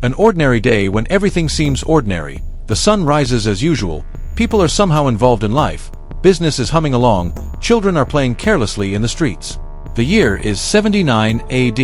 An ordinary day when everything seems ordinary. The sun rises as usual, people are somehow involved in life, business is humming along, children are playing carelessly in the streets. The year is 79 AD.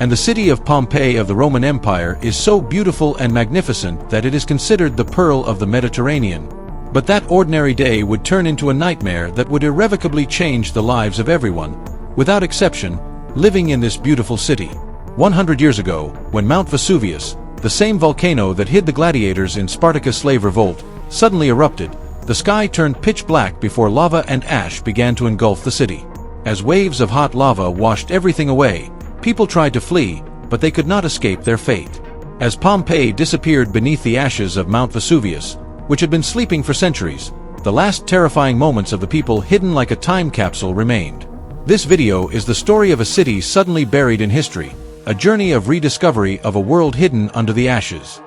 And the city of Pompeii of the Roman Empire is so beautiful and magnificent that it is considered the pearl of the Mediterranean. But that ordinary day would turn into a nightmare that would irrevocably change the lives of everyone, without exception, living in this beautiful city. 100 years ago, when Mount Vesuvius, the same volcano that hid the gladiators in Spartacus' slave revolt, suddenly erupted, the sky turned pitch black before lava and ash began to engulf the city. As waves of hot lava washed everything away, people tried to flee, but they could not escape their fate. As Pompeii disappeared beneath the ashes of Mount Vesuvius, which had been sleeping for centuries, the last terrifying moments of the people hidden like a time capsule remained. This video is the story of a city suddenly buried in history, a journey of rediscovery of a world hidden under the ashes.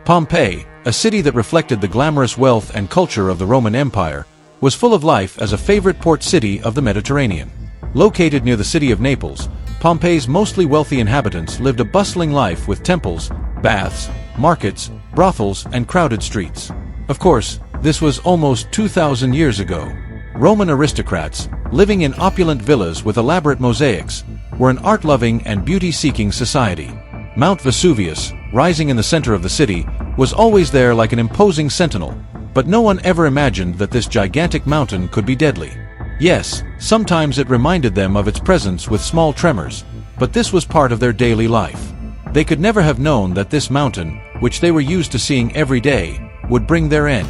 Pompeii, a city that reflected the glamorous wealth and culture of the Roman Empire, was full of life as a favorite port city of the Mediterranean. Located near the city of Naples, Pompeii's mostly wealthy inhabitants lived a bustling life with temples, baths, markets, brothels, and crowded streets. Of course, this was almost 2,000 years ago. Roman aristocrats, living in opulent villas with elaborate mosaics, were an art-loving and beauty-seeking society. Mount Vesuvius, rising in the center of the city, was always there like an imposing sentinel, but no one ever imagined that this gigantic mountain could be deadly. Yes, sometimes it reminded them of its presence with small tremors, but this was part of their daily life. They could never have known that this mountain, which they were used to seeing every day, would bring their end.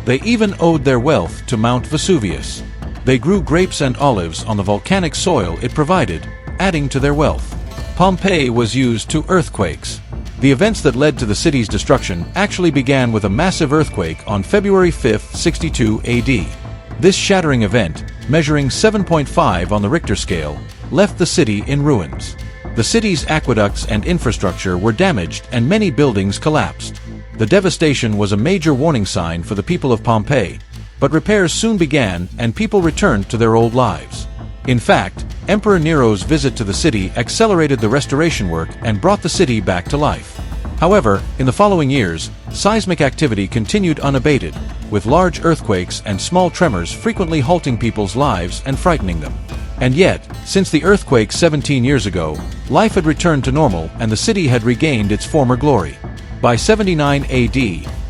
They even owed their wealth to Mount Vesuvius. They grew grapes and olives on the volcanic soil it provided, adding to their wealth. Pompeii was used to earthquakes. The events that led to the city's destruction actually began with a massive earthquake on February 5, 62 AD. This shattering event, measuring 7.5 on the Richter scale, left the city in ruins. The city's aqueducts and infrastructure were damaged and many buildings collapsed. The devastation was a major warning sign for the people of Pompeii, but repairs soon began and people returned to their old lives. In fact, Emperor Nero's visit to the city accelerated the restoration work and brought the city back to life. However, in the following years, seismic activity continued unabated, with large earthquakes and small tremors frequently halting people's lives and frightening them. And yet, since the earthquake 17 years ago, life had returned to normal and the city had regained its former glory. By 79 AD,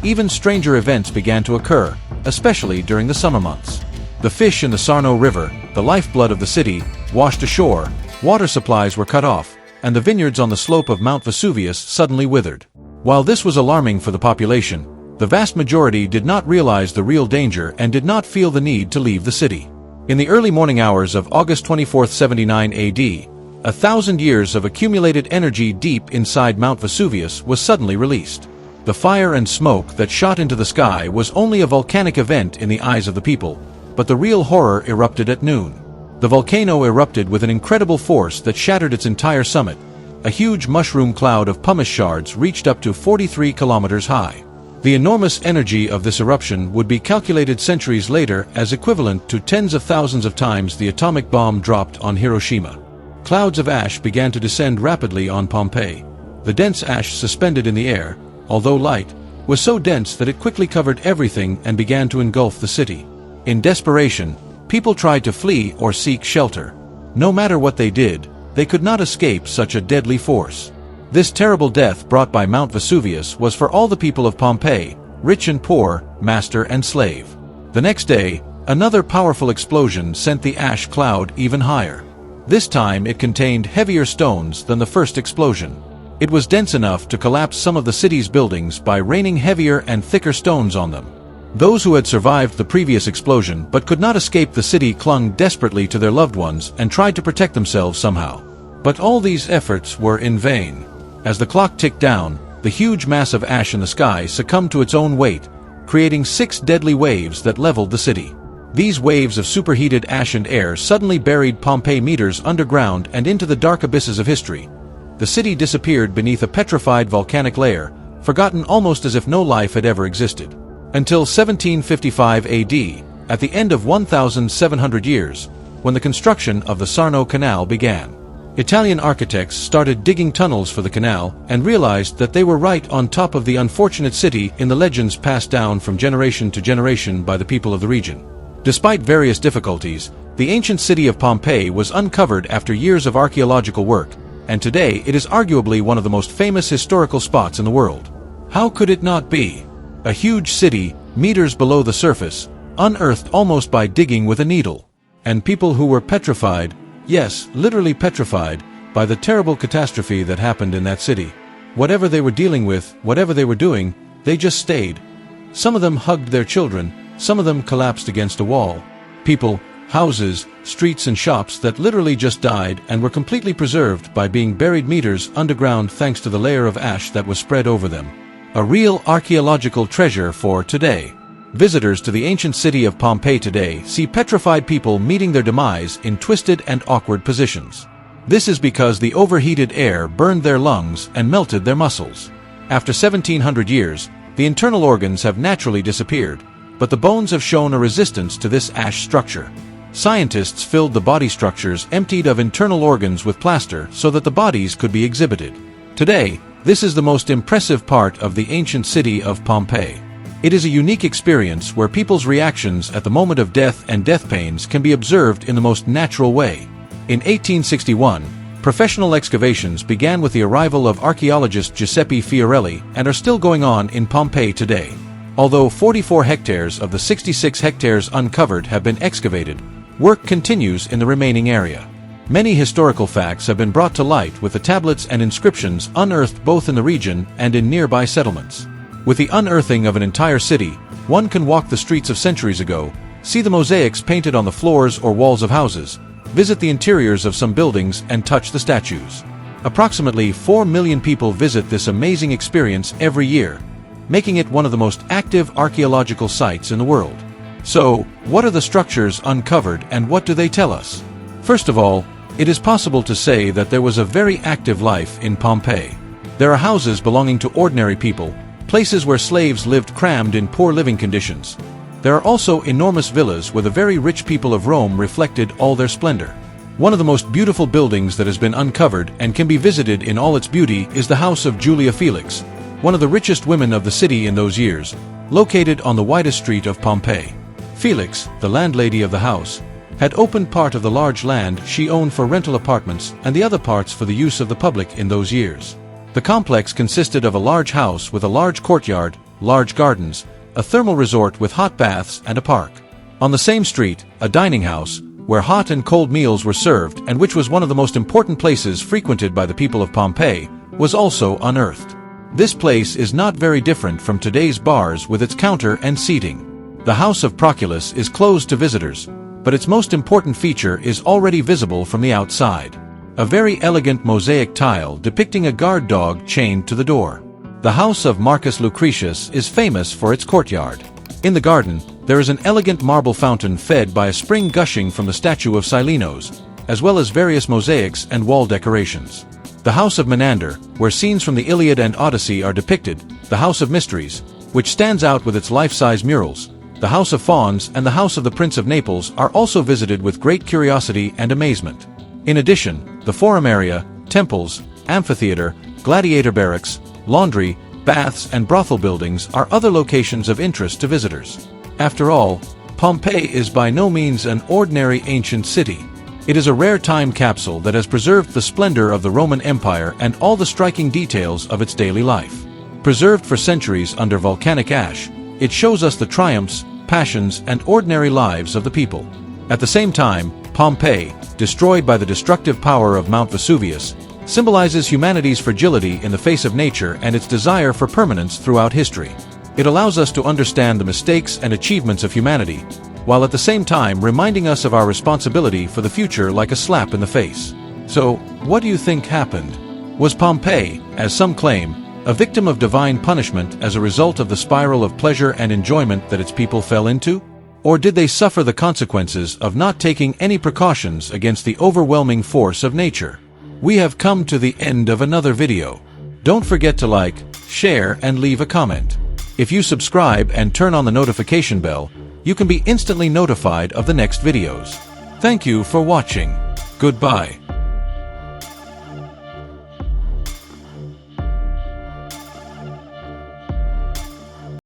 even stranger events began to occur, especially during the summer months. The fish in the Sarno River, the lifeblood of the city, washed ashore, water supplies were cut off, and the vineyards on the slope of Mount Vesuvius suddenly withered. While this was alarming for the population, the vast majority did not realize the real danger and did not feel the need to leave the city. In the early morning hours of August 24, 79 AD, 1,000 years of accumulated energy deep inside Mount Vesuvius was suddenly released. The fire and smoke that shot into the sky was only a volcanic event in the eyes of the people, but the real horror erupted at noon. The volcano erupted with an incredible force that shattered its entire summit. A huge mushroom cloud of pumice shards reached up to 43 kilometers high. The enormous energy of this eruption would be calculated centuries later as equivalent to tens of thousands of times the atomic bomb dropped on Hiroshima. Clouds of ash began to descend rapidly on Pompeii. The dense ash suspended in the air, although light, was so dense that it quickly covered everything and began to engulf the city. In desperation, people tried to flee or seek shelter. No matter what they did, they could not escape such a deadly force. This terrible death brought by Mount Vesuvius was for all the people of Pompeii, rich and poor, master and slave. The next day, another powerful explosion sent the ash cloud even higher. This time it contained heavier stones than the first explosion. It was dense enough to collapse some of the city's buildings by raining heavier and thicker stones on them. Those who had survived the previous explosion but could not escape the city clung desperately to their loved ones and tried to protect themselves somehow. But all these efforts were in vain. As the clock ticked down, the huge mass of ash in the sky succumbed to its own weight, creating 6 deadly waves that leveled the city. These waves of superheated ash and air suddenly buried Pompeii meters underground and into the dark abysses of history. The city disappeared beneath a petrified volcanic layer, forgotten almost as if no life had ever existed. Until 1755 AD, at the end of 1,700 years, when the construction of the Sarno Canal began. Italian architects started digging tunnels for the canal and realized that they were right on top of the unfortunate city in the legends passed down from generation to generation by the people of the region. Despite various difficulties, the ancient city of Pompeii was uncovered after years of archaeological work, and today it is arguably one of the most famous historical spots in the world. How could it not be? A huge city, meters below the surface, unearthed almost by digging with a needle. And people who were petrified, yes, literally petrified, by the terrible catastrophe that happened in that city. Whatever they were dealing with, whatever they were doing, they just stayed. Some of them hugged their children, some of them collapsed against a wall. People, houses, streets and shops that literally just died and were completely preserved by being buried meters underground thanks to the layer of ash that was spread over them. A real archaeological treasure for today. Visitors to the ancient city of Pompeii today see petrified people meeting their demise in twisted and awkward positions. This is because the overheated air burned their lungs and melted their muscles. After 1700 years, the internal organs have naturally disappeared, but the bones have shown a resistance to this ash structure. Scientists filled the body structures emptied of internal organs with plaster so that the bodies could be exhibited. Today, this is the most impressive part of the ancient city of Pompeii. It is a unique experience where people's reactions at the moment of death and death pains can be observed in the most natural way. In 1861, professional excavations began with the arrival of archaeologist Giuseppe Fiorelli and are still going on in Pompeii today. Although 44 hectares of the 66 hectares uncovered have been excavated, work continues in the remaining area. Many historical facts have been brought to light with the tablets and inscriptions unearthed both in the region and in nearby settlements. With the unearthing of an entire city, one can walk the streets of centuries ago, see the mosaics painted on the floors or walls of houses, visit the interiors of some buildings and touch the statues. Approximately 4 million people visit this amazing experience every year, making it one of the most active archaeological sites in the world. So, what are the structures uncovered and what do they tell us? First of all, it is possible to say that there was a very active life in Pompeii. There are houses belonging to ordinary people, places where slaves lived crammed in poor living conditions. There are also enormous villas where the very rich people of Rome reflected all their splendor. One of the most beautiful buildings that has been uncovered and can be visited in all its beauty is the house of Julia Felix, one of the richest women of the city in those years, located on the widest street of Pompeii. Felix, the landlady of the house, had opened part of the large land she owned for rental apartments and the other parts for the use of the public in those years. The complex consisted of a large house with a large courtyard, large gardens, a thermal resort with hot baths and a park. On the same street, a dining house, where hot and cold meals were served and which was one of the most important places frequented by the people of Pompeii, was also unearthed. This place is not very different from today's bars with its counter and seating. The house of Proculus is closed to visitors, but its most important feature is already visible from the outside. A very elegant mosaic tile depicting a guard dog chained to the door. The house of Marcus Lucretius is famous for its courtyard. In the garden, there is an elegant marble fountain fed by a spring gushing from the statue of Silenos, as well as various mosaics and wall decorations. The house of Menander, where scenes from the Iliad and Odyssey are depicted, the house of mysteries, which stands out with its life-size murals, the house of fawns and the house of the Prince of Naples are also visited with great curiosity and amazement. In addition, the forum area, temples, amphitheater, gladiator barracks, laundry, baths and brothel buildings are other locations of interest to visitors. After all, Pompeii is by no means an ordinary ancient city. It is a rare time capsule that has preserved the splendor of the Roman Empire and all the striking details of its daily life. Preserved for centuries under volcanic ash, it shows us the triumphs, passions and ordinary lives of the people. At the same time, Pompeii, destroyed by the destructive power of Mount Vesuvius, symbolizes humanity's fragility in the face of nature and its desire for permanence throughout history. It allows us to understand the mistakes and achievements of humanity, while at the same time reminding us of our responsibility for the future like a slap in the face. So, what do you think happened? Was Pompeii, as some claim, a victim of divine punishment as a result of the spiral of pleasure and enjoyment that its people fell into? Or did they suffer the consequences of not taking any precautions against the overwhelming force of nature? We have come to the end of another video. Don't forget to like, share, and leave a comment. If you subscribe and turn on the notification bell, you can be instantly notified of the next videos. Thank you for watching. Goodbye.